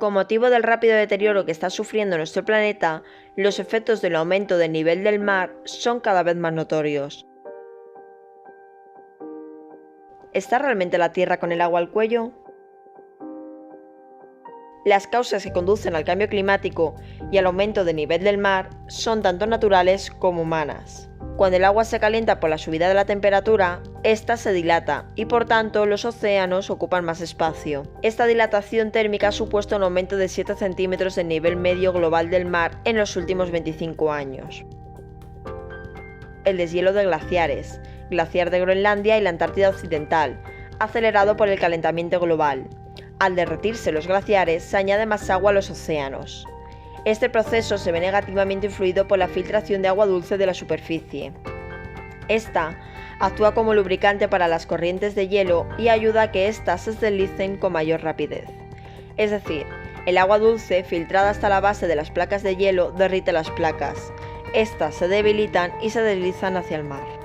Con motivo del rápido deterioro que está sufriendo nuestro planeta, los efectos del aumento del nivel del mar son cada vez más notorios. ¿Está realmente la Tierra con el agua al cuello? Las causas que conducen al cambio climático y al aumento del nivel del mar son tanto naturales como humanas. Cuando el agua se calienta por la subida de la temperatura, ésta se dilata y por tanto los océanos ocupan más espacio. Esta dilatación térmica ha supuesto un aumento de 7 centímetros del nivel medio global del mar en los últimos 25 años. El deshielo de glaciares, glaciar de Groenlandia y la Antártida Occidental, acelerado por el calentamiento global. Al derretirse los glaciares, se añade más agua a los océanos. Este proceso se ve negativamente influido por la filtración de agua dulce de la superficie. Esta actúa como lubricante para las corrientes de hielo y ayuda a que éstas se deslicen con mayor rapidez. Es decir, el agua dulce filtrada hasta la base de las placas de hielo derrite las placas. Estas se debilitan y se deslizan hacia el mar.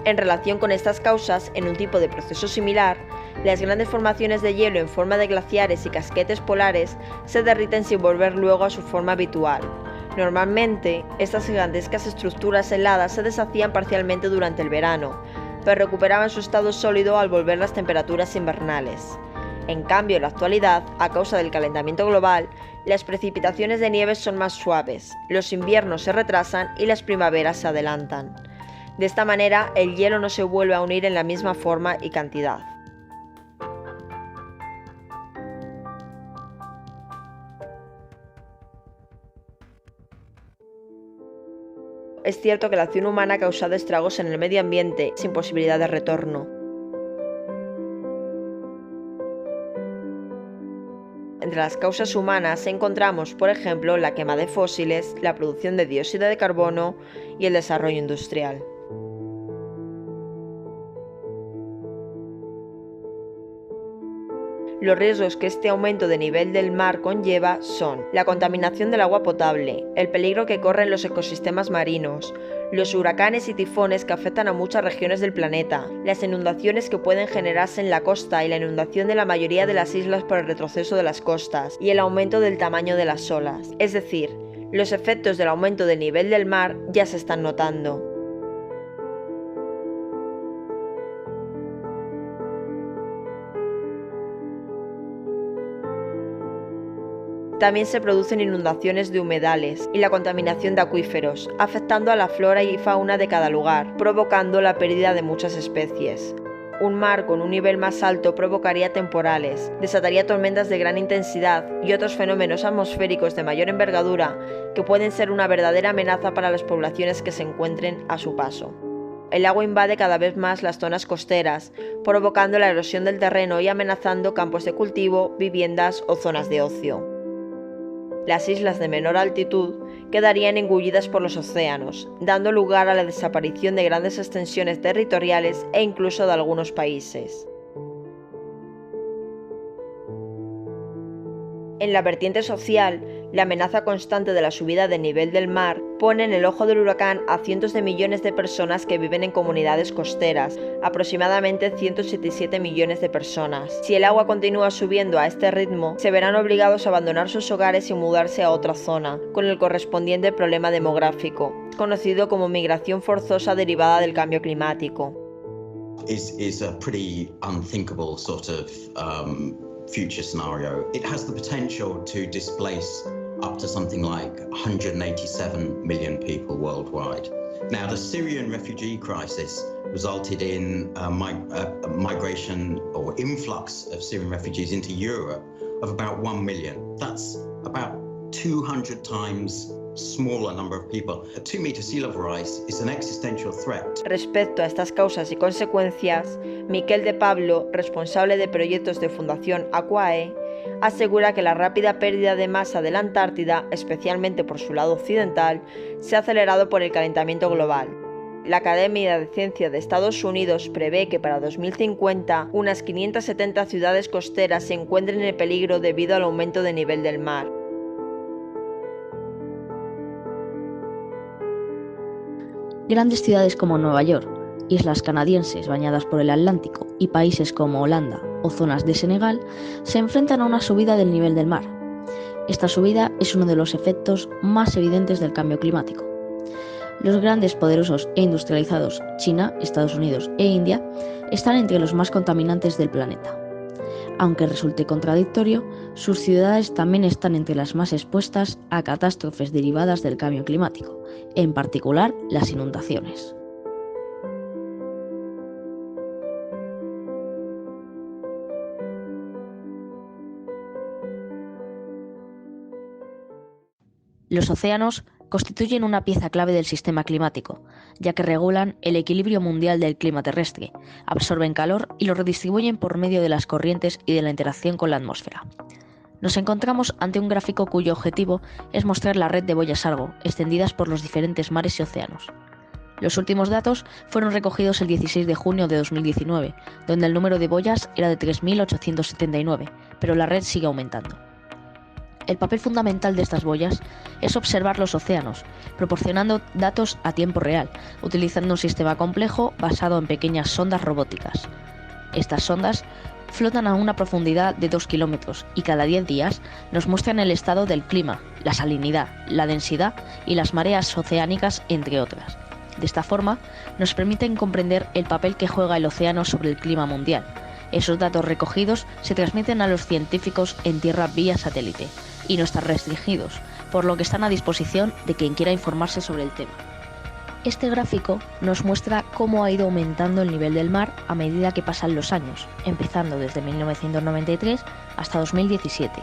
En relación con estas causas, en un tipo de proceso similar, las grandes formaciones de hielo en forma de glaciares y casquetes polares se derriten sin volver luego a su forma habitual. Normalmente, estas gigantescas estructuras heladas se deshacían parcialmente durante el verano, pero recuperaban su estado sólido al volver las temperaturas invernales. En cambio, en la actualidad, a causa del calentamiento global, las precipitaciones de nieve son más suaves, los inviernos se retrasan y las primaveras se adelantan. De esta manera, el hielo no se vuelve a unir en la misma forma y cantidad. Es cierto que la acción humana ha causado estragos en el medio ambiente sin posibilidad de retorno. Entre las causas humanas encontramos, por ejemplo, la quema de fósiles, la producción de dióxido de carbono y el desarrollo industrial. Los riesgos que este aumento de nivel del mar conlleva son la contaminación del agua potable, el peligro que corren los ecosistemas marinos, los huracanes y tifones que afectan a muchas regiones del planeta, las inundaciones que pueden generarse en la costa y la inundación de la mayoría de las islas por el retroceso de las costas y el aumento del tamaño de las olas. Es decir, los efectos del aumento del nivel del mar ya se están notando. También se producen inundaciones de humedales y la contaminación de acuíferos, afectando a la flora y fauna de cada lugar, provocando la pérdida de muchas especies. Un mar con un nivel más alto provocaría temporales, desataría tormentas de gran intensidad y otros fenómenos atmosféricos de mayor envergadura que pueden ser una verdadera amenaza para las poblaciones que se encuentren a su paso. El agua invade cada vez más las zonas costeras, provocando la erosión del terreno y amenazando campos de cultivo, viviendas o zonas de ocio. Las islas de menor altitud quedarían engullidas por los océanos, dando lugar a la desaparición de grandes extensiones territoriales e incluso de algunos países. En la vertiente social, la amenaza constante de la subida del nivel del mar pone en el ojo del huracán a cientos de millones de personas que viven en comunidades costeras, aproximadamente 177 millones de personas. Si el agua continúa subiendo a este ritmo, se verán obligados a abandonar sus hogares y mudarse a otra zona, con el correspondiente problema demográfico, conocido como migración forzosa derivada del cambio climático. Is a pretty unthinkable sort of future scenario. It has the potential to displace up to something like 187 million people worldwide. Now, the Syrian refugee crisis resulted in a migration or influx of Syrian refugees into Europe of about 1 million. That's about 200 times smaller number of people. A 2-meter sea level rise is an existential threat. Respecto a estas causas y consecuencias, Miquel de Pablo, responsable de proyectos de Fundación Aquae, asegura que la rápida pérdida de masa de la Antártida, especialmente por su lado occidental, se ha acelerado por el calentamiento global. La Academia de Ciencias de Estados Unidos prevé que para 2050 unas 570 ciudades costeras se encuentren en peligro debido al aumento del nivel del mar. Grandes ciudades como Nueva York, islas canadienses bañadas por el Atlántico y países como Holanda o zonas de Senegal se enfrentan a una subida del nivel del mar. Esta subida es uno de los efectos más evidentes del cambio climático. Los grandes, poderosos e industrializados, China, Estados Unidos e India, están entre los más contaminantes del planeta. Aunque resulte contradictorio, sus ciudades también están entre las más expuestas a catástrofes derivadas del cambio climático, en particular las inundaciones. Los océanos constituyen una pieza clave del sistema climático, ya que regulan el equilibrio mundial del clima terrestre, absorben calor y lo redistribuyen por medio de las corrientes y de la interacción con la atmósfera. Nos encontramos ante un gráfico cuyo objetivo es mostrar la red de boyas Argo, extendidas por los diferentes mares y océanos. Los últimos datos fueron recogidos el 16 de junio de 2019, donde el número de boyas era de 3.879, pero la red sigue aumentando. El papel fundamental de estas boyas es observar los océanos, proporcionando datos a tiempo real, utilizando un sistema complejo basado en pequeñas sondas robóticas. Estas sondas flotan a una profundidad de 2 kilómetros y cada 10 días nos muestran el estado del clima, la salinidad, la densidad y las mareas oceánicas, entre otras. De esta forma, nos permiten comprender el papel que juega el océano sobre el clima mundial. Esos datos recogidos se transmiten a los científicos en tierra vía satélite y no están restringidos, por lo que están a disposición de quien quiera informarse sobre el tema. Este gráfico nos muestra cómo ha ido aumentando el nivel del mar a medida que pasan los años, empezando desde 1993 hasta 2017.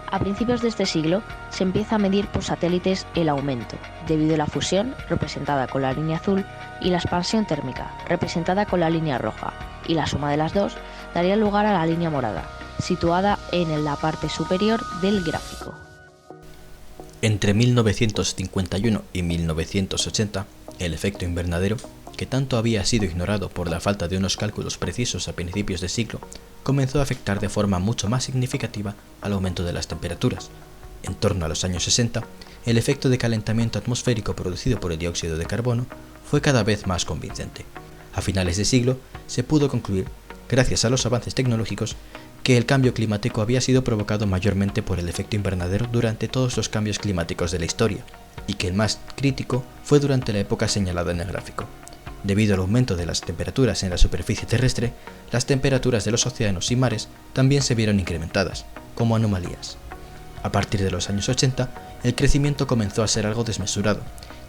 A principios de este siglo se empieza a medir por satélites el aumento, debido a la fusión, representada con la línea azul, y la expansión térmica, representada con la línea roja, y la suma de las dos daría lugar a la línea morada, situada en la parte superior del gráfico. Entre 1951 y 1980, el efecto invernadero, que tanto había sido ignorado por la falta de unos cálculos precisos a principios de siglo, comenzó a afectar de forma mucho más significativa al aumento de las temperaturas. En torno a los años 60, el efecto de calentamiento atmosférico producido por el dióxido de carbono fue cada vez más convincente. A finales de siglo, se pudo concluir, gracias a los avances tecnológicos, que el cambio climático había sido provocado mayormente por el efecto invernadero durante todos los cambios climáticos de la historia, y que el más crítico fue durante la época señalada en el gráfico. Debido al aumento de las temperaturas en la superficie terrestre, las temperaturas de los océanos y mares también se vieron incrementadas, como anomalías. A partir de los años 80, el crecimiento comenzó a ser algo desmesurado,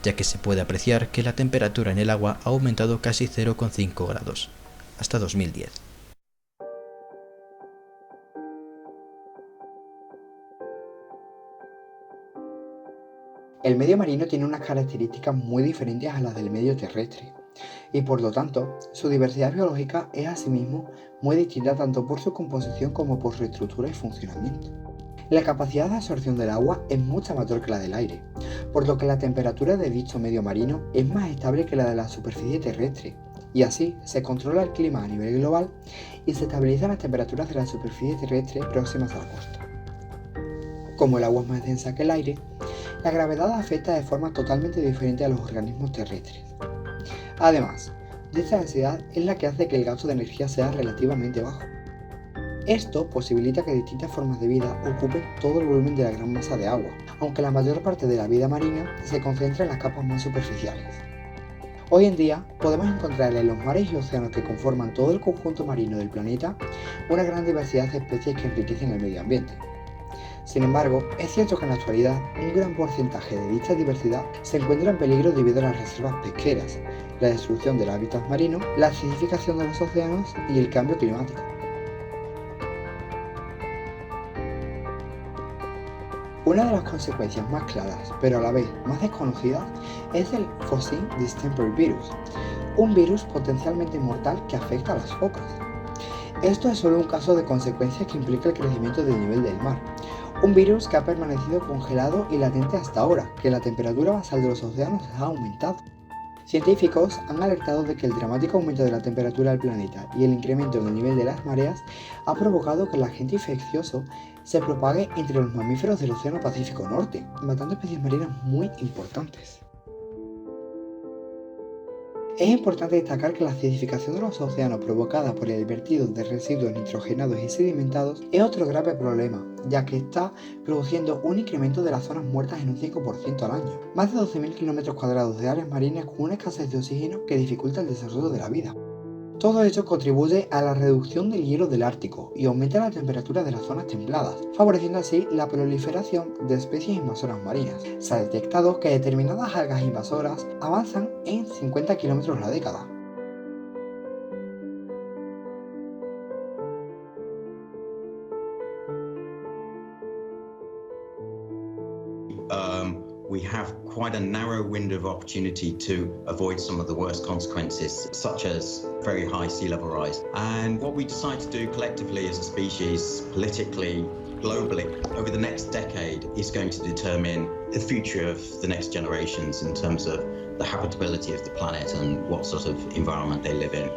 ya que se puede apreciar que la temperatura en el agua ha aumentado casi 0,5 grados, hasta 2010. El medio marino tiene unas características muy diferentes a las del medio terrestre, y por lo tanto, su diversidad biológica es asimismo muy distinta tanto por su composición como por su estructura y funcionamiento. La capacidad de absorción del agua es mucho mayor que la del aire, por lo que la temperatura de dicho medio marino es más estable que la de la superficie terrestre, y así se controla el clima a nivel global y se estabilizan las temperaturas de la superficie terrestre próximas a la costa. Como el agua es más densa que el aire, la gravedad afecta de forma totalmente diferente a los organismos terrestres. Además, de esta densidad es la que hace que el gasto de energía sea relativamente bajo. Esto posibilita que distintas formas de vida ocupen todo el volumen de la gran masa de agua, aunque la mayor parte de la vida marina se concentra en las capas más superficiales. Hoy en día podemos encontrar en los mares y océanos que conforman todo el conjunto marino del planeta una gran diversidad de especies que enriquecen el medio ambiente. Sin embargo, es cierto que en la actualidad un gran porcentaje de dicha diversidad se encuentra en peligro debido a las reservas pesqueras, la destrucción del hábitat marino, la acidificación de los océanos y el cambio climático. Una de las consecuencias más claras, pero a la vez más desconocidas, es el Faucin Distemper Virus, un virus potencialmente mortal que afecta a las focas. Esto es solo un caso de consecuencias que implica el crecimiento del nivel del mar, un virus que ha permanecido congelado y latente hasta ahora, que la temperatura basal de los océanos ha aumentado. Científicos han alertado de que el dramático aumento de la temperatura del planeta y el incremento en el nivel de las mareas ha provocado que el agente infeccioso se propague entre los mamíferos del Océano Pacífico Norte, matando especies marinas muy importantes. Es importante destacar que la acidificación de los océanos provocada por el vertido de residuos nitrogenados y sedimentados es otro grave problema, ya que está produciendo un incremento de las zonas muertas en un 5% al año. Más de 12.000 km² de áreas marinas con una escasez de oxígeno que dificulta el desarrollo de la vida. Todo ello contribuye a la reducción del hielo del Ártico y aumenta la temperatura de las zonas templadas, favoreciendo así la proliferación de especies invasoras marinas. Se ha detectado que determinadas algas invasoras avanzan en 50 km la década. We have quite a narrow window of opportunity to avoid some of the worst consequences, such as very high sea level rise. And what we decide to do collectively as a species, politically, globally, over the next decade is going to determine the future of the next generations in terms of the habitability of the planet and what sort of environment they live in.